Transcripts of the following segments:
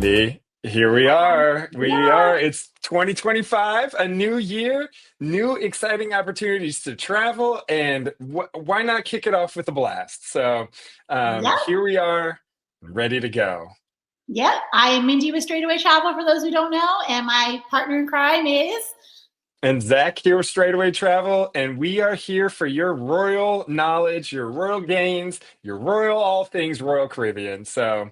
Mindy, here we are. We Yeah, are. It's 2025, a new year, new exciting opportunities to travel, and why not kick it off with a blast? So, yep, here we are, ready to go. yep. I am Mindy with Straightaway Travel, for those who don't know, and my partner in crime is. And Zach here with Straightaway Travel, and we are here for your royal knowledge, your royal gains, your royal all things Royal Caribbean. So,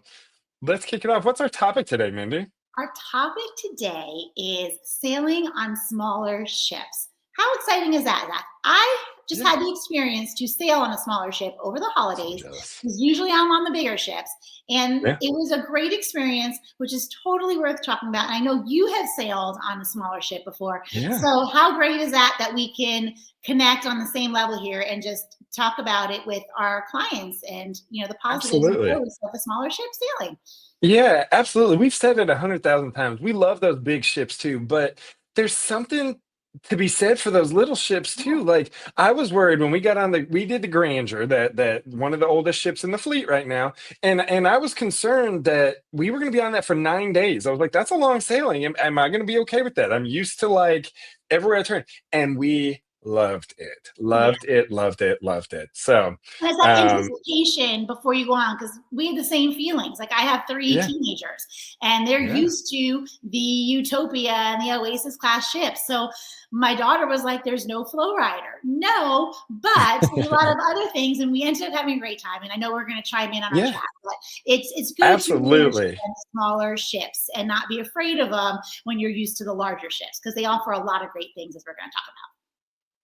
let's kick it off. What's our topic today, Mindy? Our topic today is sailing on smaller ships. How exciting is that, Zach? I just Yeah, had the experience to sail on a smaller ship over the so holidays, jealous. because usually I'm on the bigger ships. And Yeah, it was a great experience, which is totally worth talking about. And I know you have sailed on a smaller ship before. yeah, So, how great is that we can connect on the same level here and just talk about it with our clients and, the positives and absolutely. pros of a smaller ship sailing? Yeah, absolutely. We've said it 100,000 times. We love those big ships too, but there's something to be said for those little ships Yeah. too. Like I was worried when we did the Grandeur, that one of the oldest ships in the fleet right now, and I was concerned that we were going to be on that for 9 days. I was like, that's a long sailing. Am I going to be okay with that? I'm used to like everywhere I turn, and we loved it, loved it, loved it, loved it. So, And it's that um, anticipation before you go on, because we had the same feelings. Like, I have three yeah, teenagers, and they're yeah, used to the Utopia and the Oasis class ships. So my daughter was like, "There's no flow rider." No, but there's a lot of other things, and we ended up having a great time. And I know we're going to chime in on our yeah, chat, but it's good to learn absolutely. smaller ships and not be afraid of them when you're used to the larger ships, because they offer a lot of great things, as we're going to talk about.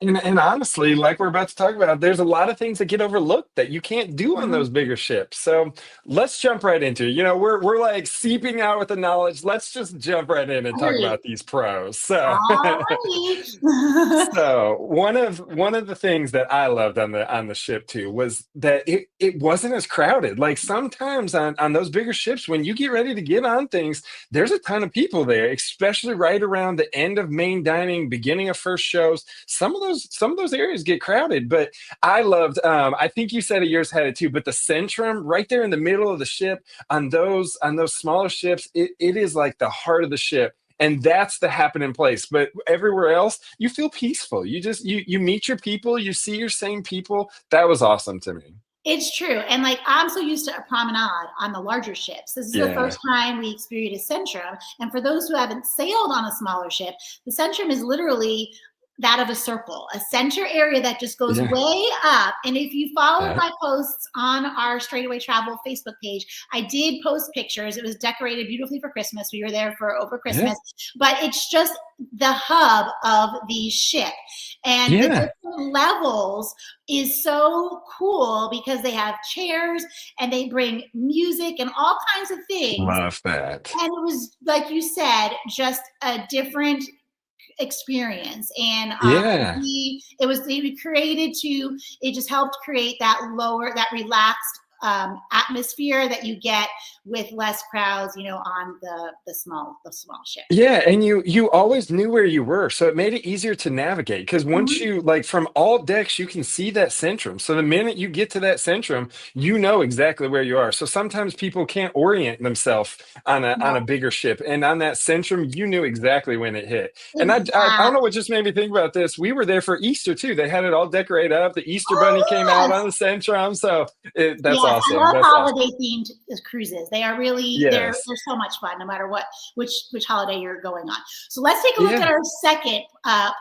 And honestly, like we're about to talk about, there's a lot of things that get overlooked that you can't do on Mhm. those bigger ships. So let's jump right into it. We're like seeping out with the knowledge. Let's just jump right in and talk Agreed. about these pros. So All right. So one of the things that I loved on the ship too was that it wasn't as crowded. Like sometimes on those bigger ships, when you get ready to get on things, there's a ton of people there, especially right around the end of main dining, beginning of first shows. Some of those areas get crowded, but I loved. I think you said it yours had it too, but the Centrum right there in the middle of the ship on those smaller ships, it is like the heart of the ship, and that's the happening place. But everywhere else you feel peaceful. You meet your people, you see your same people. That was awesome to me. It's true. And like, I'm so used to a promenade on the larger ships. This is the Yeah, first time we experienced a Centrum. And for those who haven't sailed on a smaller ship, the Centrum is literally that of a circle, a center area that just goes yeah, way up. And if you followed yeah, my posts on our Straightaway Travel Facebook page, I did post pictures. It was decorated beautifully for Christmas. We were there for over yeah, Christmas, but it's just the hub of the ship. And the yeah. different levels is so cool because they have chairs and they bring music and all kinds of things. Love that. And it was, like you said, just a different experience. And Yeah. they were created to, it just helped create that lower, that relaxed atmosphere that you get with less crowds, on the small ship. Yeah, and you always knew where you were, so it made it easier to navigate. Because once Mhm. you like from all decks, you can see that Centrum. So the minute you get to that Centrum, you know exactly where you are. So sometimes people can't orient themselves on a bigger ship, and on that Centrum, you knew exactly when it hit. And I don't know what Exactly. just made me think about this. We were there for Easter too. They had it all decorated up. The Easter Bunny came Oh, out on yes. the Centrum, so that's Yes, I awesome. love That's awesome. holiday themed cruises. They are really Yes. they're so much fun, no matter which holiday you're going on. So let's take a look Yeah. at our second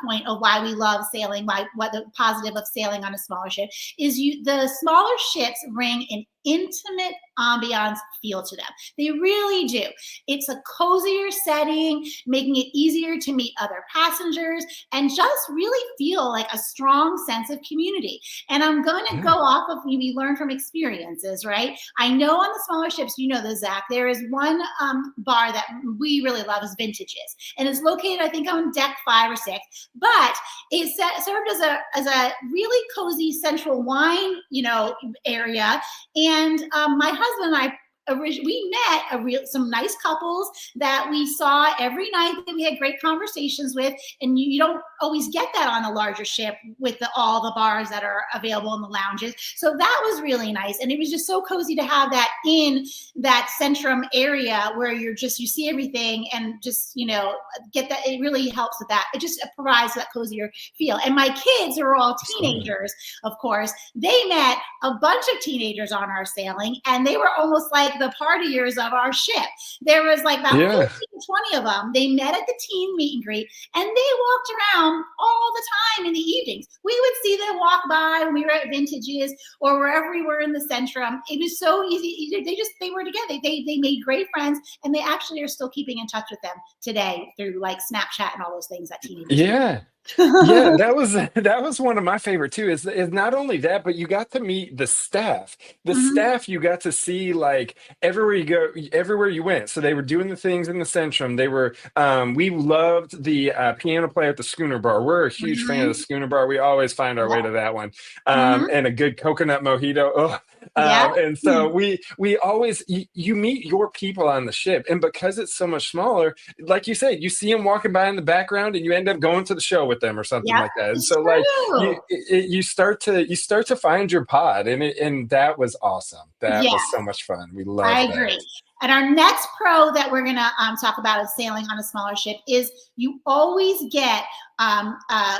point of why we love sailing. Why what the positive of sailing on a smaller ship is the smaller ships bring an intimate ambiance feel to them. They really do. It's a cozier setting, making it easier to meet other passengers and just really feel like a strong sense of community. And I'm going to go Yeah. off of we learn from experiences, right? I know on the smaller ships, this, Zach, there is one bar that we really love is Vintages. And it's located, I think, on deck 5 or 6. But it served as a really cozy central wine, area. And my husband and I we met some nice couples that we saw every night that we had great conversations with, and you don't always get that on a larger ship with all the bars that are available in the lounges. So that was really nice, and it was just so cozy to have that in that Centrum area where you see everything and just get that. It really helps with that. It just provides that cozier feel. And my kids, who are all teenagers, of course, they met a bunch of teenagers on our sailing, and they were almost like the partiers of our ship. There was like about 15 to 20 of them. They met at the teen meet and greet, and they walked around all the time in the evenings. We would see them walk by when we were at Vintages or wherever we were in the Centrum. It was so easy. They were together. They made great friends, and they actually are still keeping in touch with them today through like Snapchat and all those things that teenagers do. Yeah, that was one of my favorite too. Is not only that, but you got to meet the staff. The staff you got to see like everywhere you go, everywhere you went. So they were doing the things in the Centrum. They were. We loved the piano player at the Schooner Bar. We're a huge fan of the Schooner Bar. We always find our way to that one. And a good coconut mojito. Oh. And so we always you meet your people on the ship, and because it's so much smaller, like you said, you see them walking by in the background, and you end up going to the show with them or something like that. And so like you start to find your pod, and that was awesome. That was so much fun. We loved that. I agree. And our next pro that we're going to talk about is sailing on a smaller ship is you always get,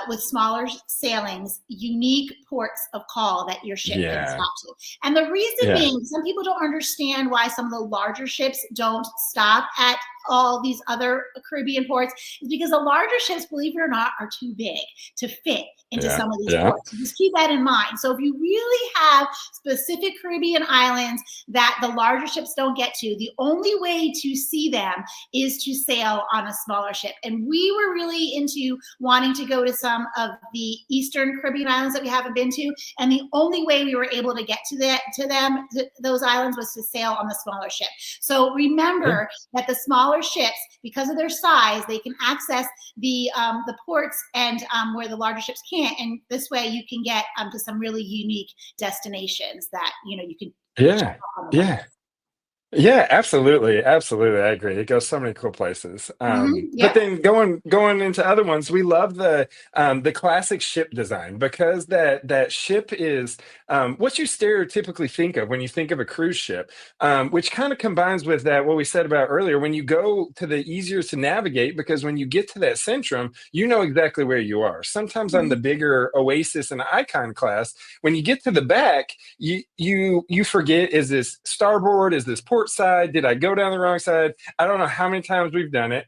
with smaller sailings, unique ports of call that your ship can stop to. And the reason being, some people don't understand why some of the larger ships don't stop at all these other Caribbean ports, is because the larger ships, believe it or not, are too big to fit into some of these ports. So just keep that in mind. So if you really have specific Caribbean islands that the larger ships don't get to, the only way to see them is to sail on a smaller ship. And we were really into wanting to go to some of the Eastern Caribbean islands that we haven't been to, and the only way we were able to get to those islands was to sail on the smaller ship. So remember that the smaller ships, because of their size, they can access the ports and where the larger ships can't, and this way you can get to some really unique destinations that you can. Yeah, absolutely. Absolutely. I agree. It goes so many cool places. But then going into other ones, we love the classic ship design, because that ship is what you stereotypically think of when you think of a cruise ship, which kind of combines with that what we said about earlier. When you go to the easier to navigate, because when you get to that Centrum, you know exactly where you are. Sometimes on the bigger Oasis and Icon class, when you get to the back, you forget, is this starboard? Is this port side? Did I go down the wrong side? I don't know how many times we've done it.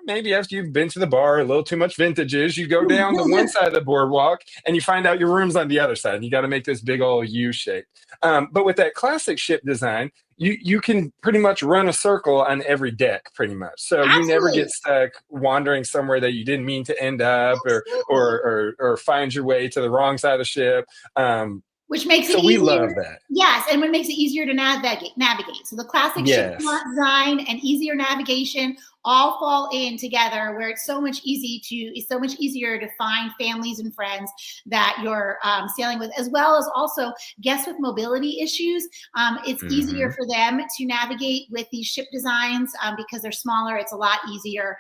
Maybe after you've been to the bar a little too much Vintages, you go down the one side of the boardwalk and you find out your room's on the other side, and you got to make this big old U shape. But with that classic ship design, you can pretty much run a circle on every deck, pretty much. So you never get stuck wandering somewhere that you didn't mean to end up, or find your way to the wrong side of the ship. Which makes it easier. We love that. Yes, and what makes it easier to navigate. So the classic ship design and easier navigation all fall in together, where it's so much easier to find families and friends that you're sailing with, as well as also guests with mobility issues. It's easier for them to navigate with these ship designs because they're smaller. It's a lot easier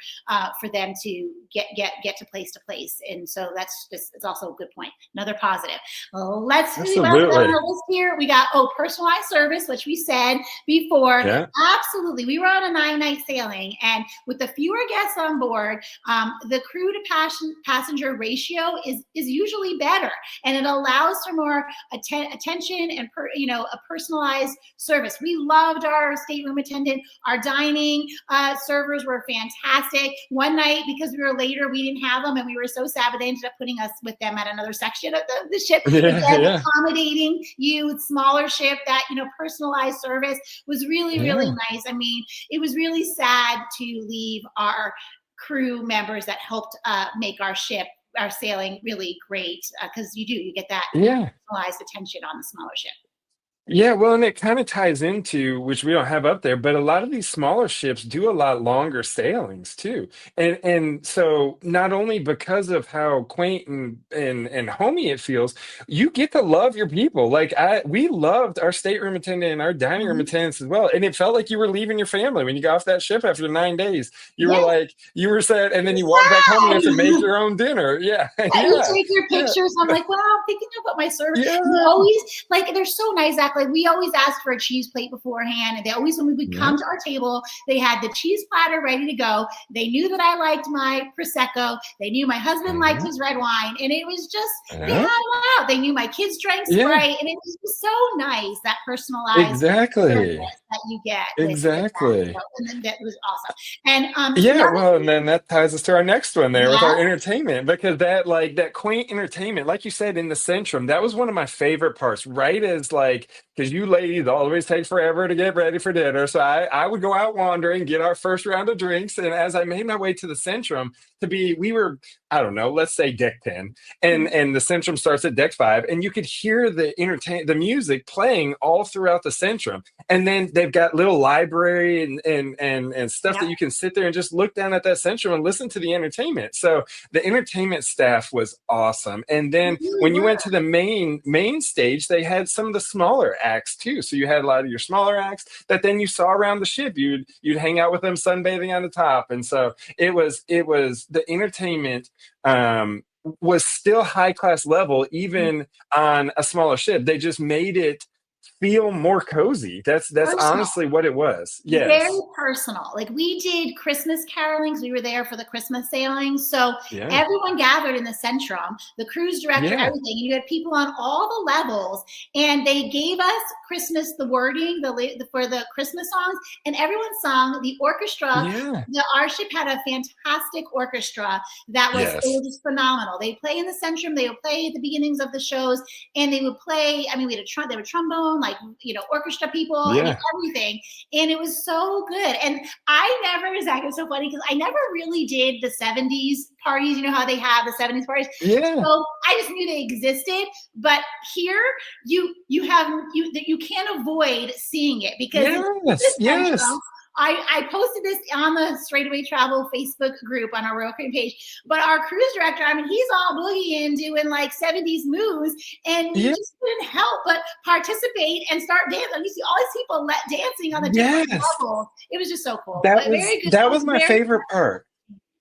for them to get to place. And so it's also a good point. Another positive. Let's see what else on the list here. We got personalized service, which we said before. Absolutely. We were on a 9-night sailing, and with the fewer guests on board, the crew to passenger ratio is usually better, and it allows for more attention and a personalized service. We loved our stateroom attendant. Our dining servers were fantastic. One night, because we were later, we didn't have them, and we were so sad, but they ended up putting us with them at another section of the ship. Accommodating you with smaller ship, that personalized service was really nice. I mean, it was really sad to leave our crew members that helped make our sailing really great, because you get that personalized attention on the smaller ship. Yeah, well, and it kind of ties into, which we don't have up there, but a lot of these smaller ships do a lot longer sailings too. And so not only because of how quaint and homey it feels, you get to love your people. Like we loved our stateroom attendant and our dining room Mhm. attendants as well. And it felt like you were leaving your family when you got off that ship after 9 days. You were Yes, like, you were sad, and then you walk back home and you have to make sad. your own dinner. Yeah, You yeah, take your yeah, pictures. I'm like, wow, I'm thinking of what my server. They yeah. always like they're so nice. Zach. Like we always ask for a cheese plate beforehand, and they always when we would Yeah. come to our table, they had the cheese platter ready to go. They knew that I liked my prosecco. They knew my husband liked Mhm. his red wine, and it was just they had Yeah. it out. They knew my kids drank Yeah. Sprite, and it was just so nice that personalized service Exactly. that you get with that. So, Exactly. and then that was awesome. And Yeah, another well, and thing, then that ties us to our next one there with yeah, our entertainment, because that like that quaint entertainment, like you said in the Centrum, that was one of my favorite parts, right? As like, because you ladies always take forever to get ready for dinner. So I would go out wandering, get our first round of drinks. And as I made my way to the Centrum we were, I don't know, let's say deck 10, and the Centrum starts at deck 5, and you could hear the music playing all throughout the Centrum. And then they've got little library and stuff that yeah, you can sit there and just look down at that Centrum and listen to the entertainment. So the entertainment staff was awesome. And they then really when you were. went to the main stage, they had some of the smaller acts too. So you had a lot of your smaller acts that then you saw around the ship. You'd hang out with them sunbathing on the top. And so it was the entertainment was still high class level even on a smaller ship. They just made it feel more cozy. That's Personal. honestly what it was. Very Yes. personal. Like we did Christmas carolings. We were there for the Christmas sailing. So Yeah. everyone gathered in the Centrum, the cruise director, Yeah. everything. You had people on all the levels, and they gave us Christmas, the wording, for the Christmas songs, and everyone sung. The orchestra, Yeah. our ship had a fantastic orchestra it Yes. was just phenomenal. They play in the Centrum, they would play at the beginnings of the shows, and they would play. I mean, we had they were trombone, like orchestra people. I mean, Yeah. everything, and it was so good. And I never, Zach, it was so funny because I never really did the 70s parties. You know how they have the 70s parties? Yeah. So I just knew they existed. But here you can't avoid seeing it because it's Yes. this Yes. Centrum. I posted this on the Straightaway Travel Facebook group on our Royal Caribbean page. But our cruise director, I mean, he's all boogieing, doing like 70s moves, and you Yeah. just couldn't help but participate and start dancing. You see all these people dancing on the different Yes. levels. It was just so cool. That But was very good. that was Also my very favorite part.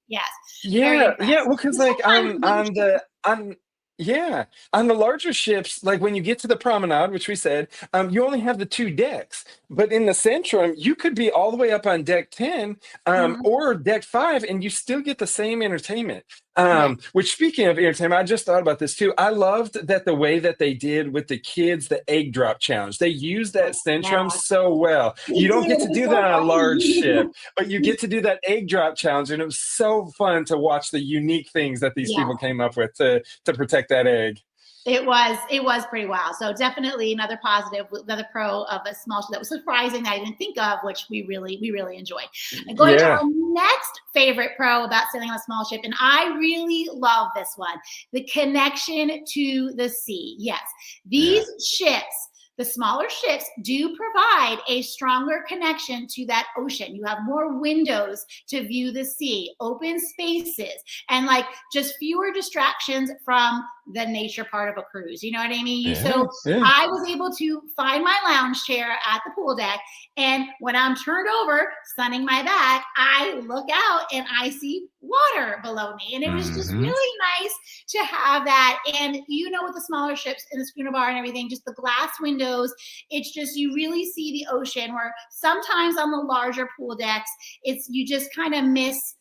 yes, very Yeah, yeah, impressed. well, because And like sometimes on yeah, on the larger ships, like when you get to the promenade, which we said, you only have the 2 decks. But in the Centrum, you could be all the way up on deck 10, mhm, or deck 5, and you still get the same entertainment. yeah, Which speaking of entertainment, I just thought about this too. I loved that the way that they did with the kids, the egg drop challenge. They used that yeah, Centrum so well. they You did. don't get It to was do so that on a large ship, funny. but you get to do that egg drop challenge, and it was so fun to watch the unique things that these Yeah. people came up with to protect that egg. It was pretty wild. So definitely another positive, another pro of a small show that was surprising that I didn't think of, which we really enjoyed. And going to our Yeah, next favorite pro about sailing on a small ship, and I really love this one: the connection to the sea. Yes, yeah, these ships. The smaller ships do provide a stronger connection to that ocean. You have more windows to view the sea, open spaces, and like just fewer distractions from the nature part of a cruise. You know what I mean? yeah, So yeah, I was able to find my lounge chair at the pool deck. And when I'm turned over, sunning my back, I look out and I see water below me. And it was just hmm, really nice to have that. And with the smaller ships in the schooner bar and everything, just the glass windows, it's just you really see the ocean where sometimes on the larger pool decks, it's you just kind of miss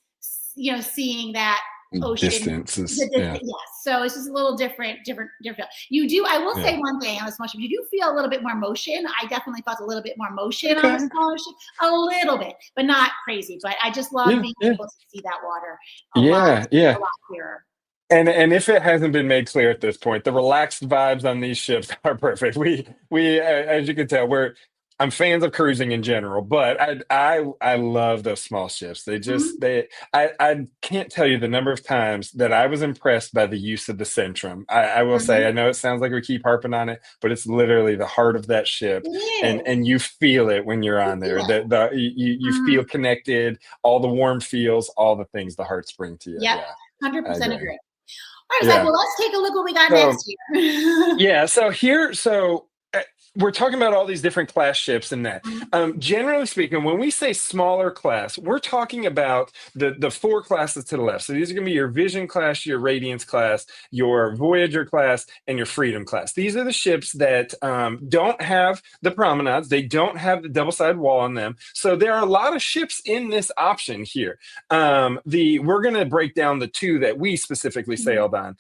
seeing that ocean distances. Yeah, yes, so it's just a little different. You do. I will yeah. say one thing on the small ship. You do feel a little bit more motion. I definitely felt a little bit more motion on the Okay. smaller ship, a little bit, but not crazy. But I just love Yeah, being yeah, able to see that water yeah, yeah. a lot clearer. And if it hasn't been made clear at this point, the relaxed vibes on these ships are perfect. As you can tell, I'm fans of cruising in general, but I love those small ships. They just Mhm. I can't tell you the number of times that I was impressed by the use of the Centrum. I will say, I Mhm. know it sounds like we keep harping on it, but it's literally the heart of that ship, It is. and you feel it when you're You on there. feel it. You feel Mhm. connected, all the warm feels, all the things the hearts bring to you. Yep. Yeah, I 100% agree. agree. All right, Zach, Yeah. well, let's take a look what we got So next here. yeah, we're talking about all these different class ships and that. Generally speaking, when we say smaller class, we're talking about the four classes to the left. So these are going to be your Vision class, your Radiance class, your Voyager class, and your Freedom class. These are the ships that don't have the promenades. They don't have the double-sided wall on them. So there are a lot of ships in this option here. The We're going to break down the two that we specifically Mhm. sailed on.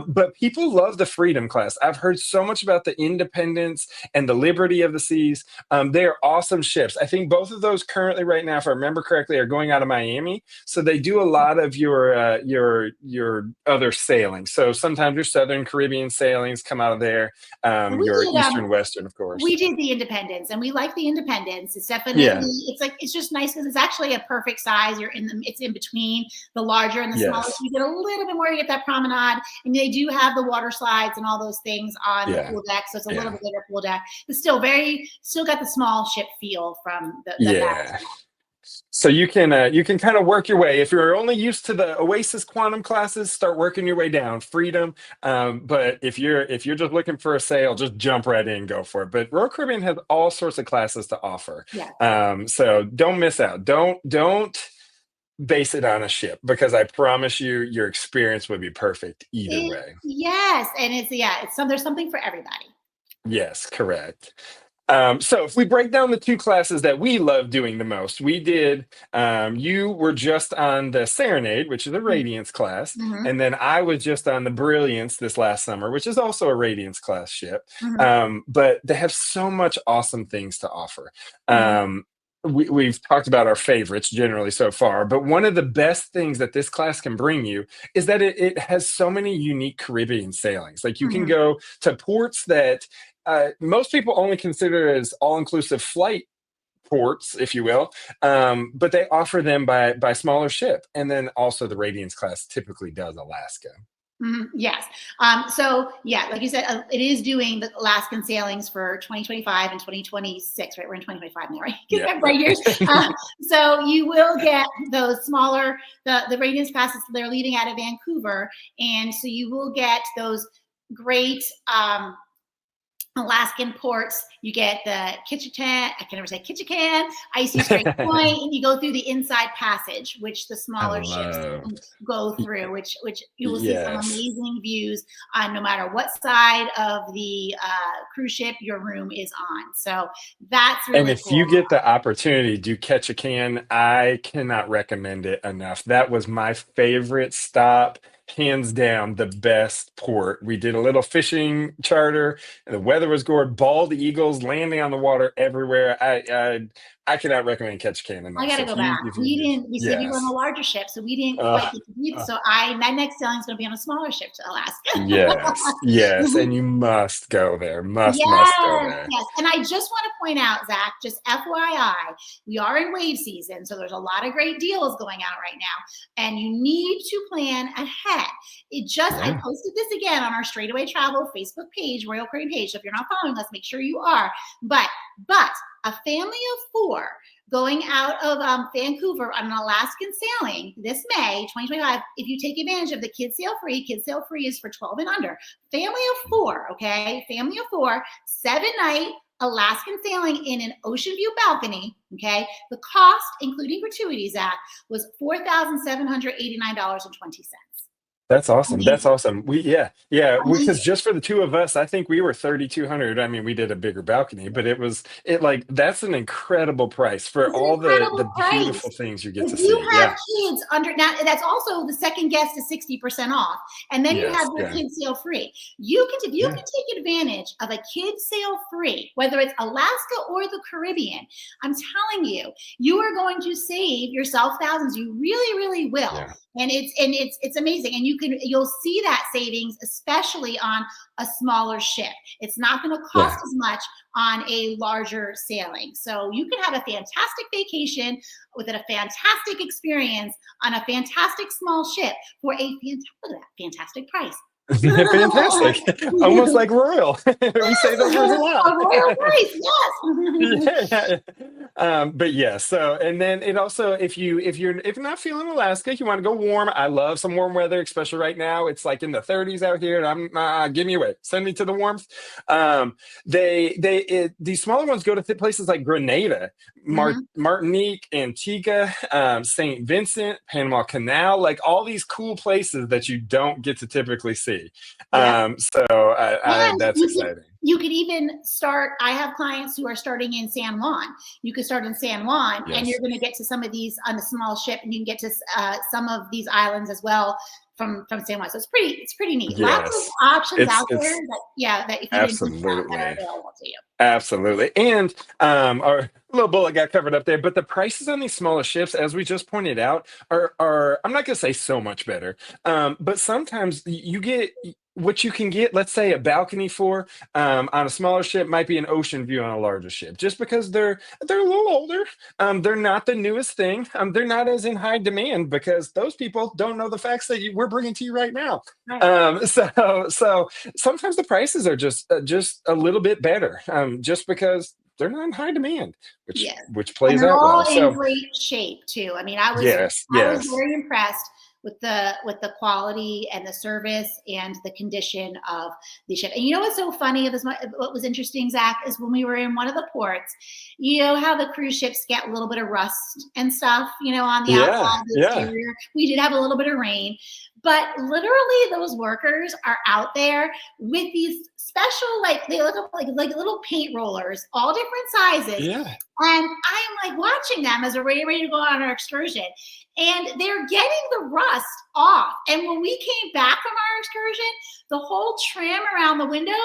But people love the Freedom class. I've heard so much about the Independence and the Liberty of the Seas. They are awesome ships. I think both of those currently, right now, if I remember correctly, are going out of Miami. So they do a lot of your other sailing. So sometimes your Southern Caribbean sailings come out of there. And Your Eastern, Western, of we course. did the Independence, and we like the Independence. It's definitely, Yeah. it's like, it's just nice because it's actually a perfect size. It's in between the larger and the smaller. So Yes. you get a little bit more, you get that promenade, and they do have the water slides and all those things on the Yeah. pool deck. So it's a little Yeah. bit bigger pool deck, but still got the small ship feel from the Yeah. So you can kind of work your way. If you're only used to the Oasis Quantum classes, start working your way down. Freedom. But if you're just looking for a sail, just jump right in, go for it. But Royal Caribbean has all sorts of classes to offer. Yeah. So don't miss out. Don't base it on a ship, because I promise you your experience would be perfect either way. Yes, and there's something for everybody. Yes, correct. So if we break down the two classes that we love doing the most, you were just on the Serenade, which is a Radiance class, Mm-hmm. and then I was just on the Brilliance this last summer, which is also a Radiance class ship. Mm-hmm. But they have so much awesome things to offer. Mm-hmm. We've talked about our favorites generally so far, but one of the best things that this class can bring you is that it has so many unique Caribbean sailings. Like you can Mm-hmm. go to ports that most people only consider as all-inclusive flight ports, if you will, but they offer them by smaller ship, and then also the Radiance class typically does Alaska. Yes. So yeah, like you said, it is doing the Alaskan sailings for 2025 and 2026, right? We're in 2025 now, right? Get Yeah, that right years. yeah. So you will get those smaller, the Radiance classes. They're leaving out of Vancouver, and so you will get those great Alaskan ports. You get the Ketchikan, I can never say Ketchikan, Icy Strait Point, and you go through the inside passage, which the I smaller ships love. go through, which you will see some Yes. amazing views on no matter what side of the cruise ship your room is on. So that's And really if cool. you get the opportunity to catch a can, I cannot recommend it enough. That was my favorite stop, hands down, the best port. We did a little fishing charter, and the weather was good. Bald eagles landing on the water everywhere. I cannot recommend Catch a Can I enough. got So to go back. if you We get, didn't. We said we were on a yes, larger ship, so we didn't uh, quite get to do this. uh, So my next sailing is going to be on a smaller ship to Alaska. yes, yes, and you must go there. Must go Yes, there. yes. And I just want to point out, Zach, just FYI, we are in wave season, so there's a lot of great deals going out right now, and you need to plan ahead. I Yeah. posted this again on our Straightaway Travel Facebook page, Royal Caribbean page. So if you're not following us, make sure you are. But a family of four going out of Vancouver on an Alaskan sailing this May 2025, if you take advantage of the Kids Sail Free is for 12 and under. Family of four, okay? Family of four, 7-night Alaskan sailing in an ocean view balcony, okay? The cost, including gratuities, Zach, was $4,789.20. That's awesome. That's Amazing. awesome. Because Amazing. just for the two of us, I think we were 3,200. I mean, we did a bigger balcony, but it like that's an incredible price for It's an all the incredible beautiful price. things you get If to you see. have Yeah. kids under now, that's also the second guest is 60% off. And then you have Yes. your Yeah. kids sail free. If you can Yeah. take advantage of a kids sail free, whether it's Alaska or the Caribbean, I'm telling you, you are going to save yourself thousands. You really, really will. Yeah. And it's amazing. And you'll see that savings, especially on a smaller ship. It's not going to cost as much on a larger sailing. So you can have a fantastic vacation with a fantastic experience on a fantastic small ship for a fantastic price. Fantastic. Almost like royal. We say those words a lot. A royal price, yes. But yeah, so and then it also if you're not feeling Alaska, you want to go warm. I love some warm weather, especially right now. It's like in the 30s out here, and I'm give me away. Send me to the warmth. These smaller ones go to places like Grenada, Martinique, Antigua, St. Vincent, Panama Canal, like all these cool places that you don't get to typically see. I think that's exciting. You could even start. I have clients who are starting in San Juan. You could start in San Juan, and you're going to get to some of these on a small ship, and you can get to some of these islands as well from San Juan. So it's pretty neat. Yes. Lots of options out there that if you absolutely didn't that are available to you. Absolutely. And our little bullet got covered up there, but the prices on these smaller ships, as we just pointed out, are I'm not going to say so much better, but sometimes you get what you can get, let's say a balcony for on a smaller ship might be an ocean view on a larger ship, just because they're a little older. They're not the newest thing. They're not as in high demand because those people don't know the facts that we're bringing to you right now. Right. So sometimes the prices are just a little bit better, just because they're not in high demand, which plays out well. They're all in great shape too. I mean, I was very impressed with the quality and the service and the condition of the ship. And you know what's so funny? What was interesting, Zach, is when we were in one of the ports, you know how the cruise ships get a little bit of rust and stuff, on the outside of the exterior. We did have a little bit of rain, but literally those workers are out there with these special, they look like little paint rollers, all different sizes. Yeah. And I'm watching them as we're ready to go on our excursion. And they're getting the rust off. And when we came back from our excursion, the whole trim around the windows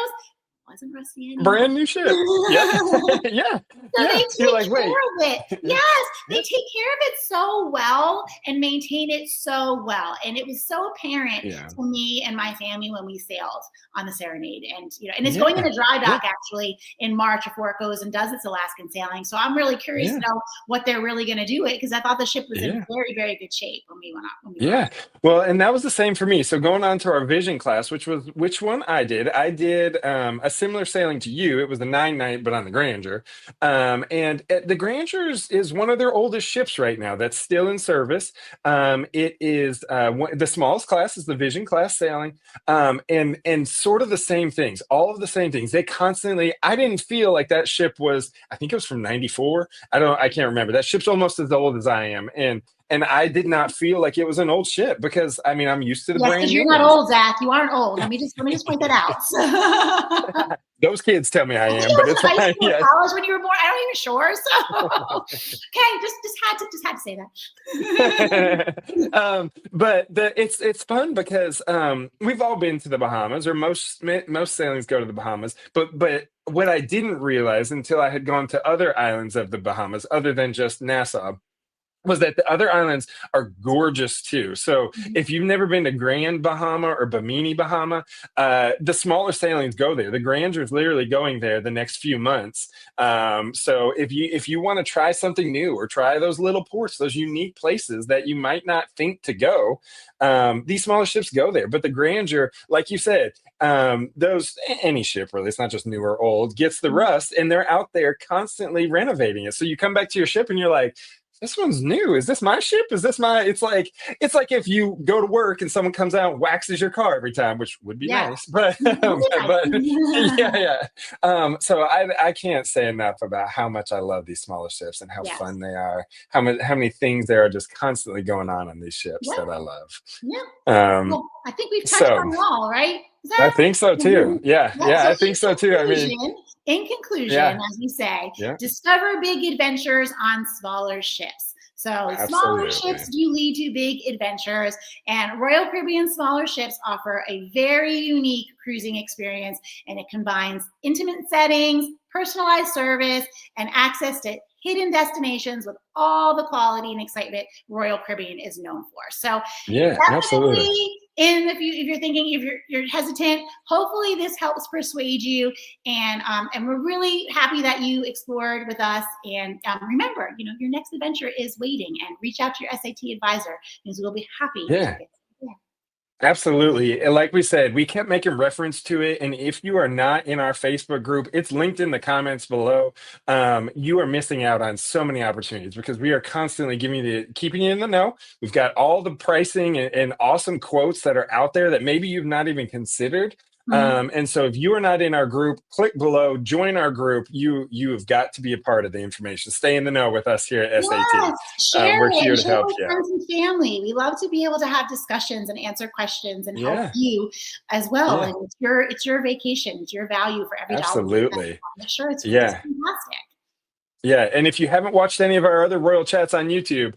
wasn't rusty anymore. Brand new ship. Yeah. Yeah. So they take care of it. Yes. They take care of it so well and maintain it so well. And it was so apparent to me and my family when we sailed on the Serenade. And it's going in a dry dock actually in March before it goes and does its Alaskan sailing. So I'm really curious to know what they're really going to do it, because I thought the ship was in very, very good shape when we went out. Well, and that was the same for me. So going on to our vision class, which one I did a similar sailing to you. It was the 9-night, but on the Grandeur. And the Grandeur is one of their oldest ships right now that's still in service. It is the smallest class is the Vision class sailing, and sort of the same things, all of the same things. They constantly. I didn't feel like that ship was. I think it was from '94. I can't remember. That ship's almost as old as I am, and I did not feel like it was an old ship because I'm used to the brand new. You're not old, Zach. You aren't old. Let me just point that out. Those kids tell me I am, but it's fine. College when you were born. I don't even sure. So okay, just had to say that. But it's fun because we've all been to the Bahamas, or most sailings go to the Bahamas. But what I didn't realize until I had gone to other islands of the Bahamas, other than just Nassau, was that the other islands are gorgeous too. So if you've never been to Grand Bahama or Bimini Bahama, the smaller sailings go there. The Grandeur is literally going there the next few months. So if you want to try something new or try those little ports, those unique places that you might not think to go, these smaller ships go there. But the Grandeur, like you said, any ship really, it's not just new or old, gets the rust, and they're out there constantly renovating it. So you come back to your ship and you're like, this one's new. Is this my ship? Is this my? It's like if you go to work and someone comes out and waxes your car every time, which would be nice. But so I can't say enough about how much I love these smaller ships and how fun they are. How many things there are just constantly going on these ships that I love. Yeah. Well, I think we've touched on them all, right? I think so too. Yeah. I think so too. In conclusion, as you say, discover big adventures on smaller ships. So smaller ships do lead to big adventures, and Royal Caribbean smaller ships offer a very unique cruising experience, and it combines intimate settings, personalized service, and access to hidden destinations with all the quality and excitement Royal Caribbean is known for. So Yeah, absolutely. definitely, and if you're thinking, if you're hesitant, hopefully this helps persuade you. And we're really happy that you explored with us. And remember, your next adventure is waiting. And reach out to your SAT advisor because we'll be happy to Yeah. get. Yeah. Absolutely. And like we said, we kept making reference to it. And if you are not in our Facebook group, it's linked in the comments below. You are missing out on so many opportunities because we are constantly keeping you in the know. We've got all the pricing and awesome quotes that are out there that maybe you've not even considered. Mhm. And so if you are not in our group, click below, join our group. You have got to be a part of the information. Stay in the know with us here at SAT. Yes, share We're it here and to share help with you out. friends and family. We love to be able to have discussions and answer questions and help Yeah. you as well. Yeah. And it's your vacation, it's your value for every dollar you spend. Absolutely. Make sure it's Yeah. fantastic. Yeah, and if you haven't watched any of our other Royal Chats on YouTube,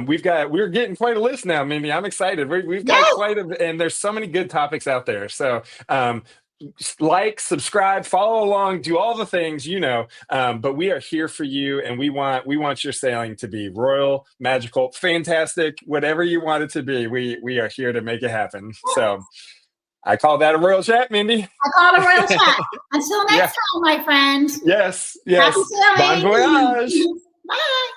we're getting quite a list now, Mindy. I'm excited. We've got Yes, quite a, and there's so many good topics out there. So like, subscribe, follow along, do all the things, but we are here for you, and we want your sailing to be royal, magical, fantastic, whatever you want it to be. We are here to make it happen. So I call that a Royal Chat, Mindy. I call it a royal chat. Until Yeah. next time, my friend. Yes. Happy Yes. Bon sailing. voyage. Bye.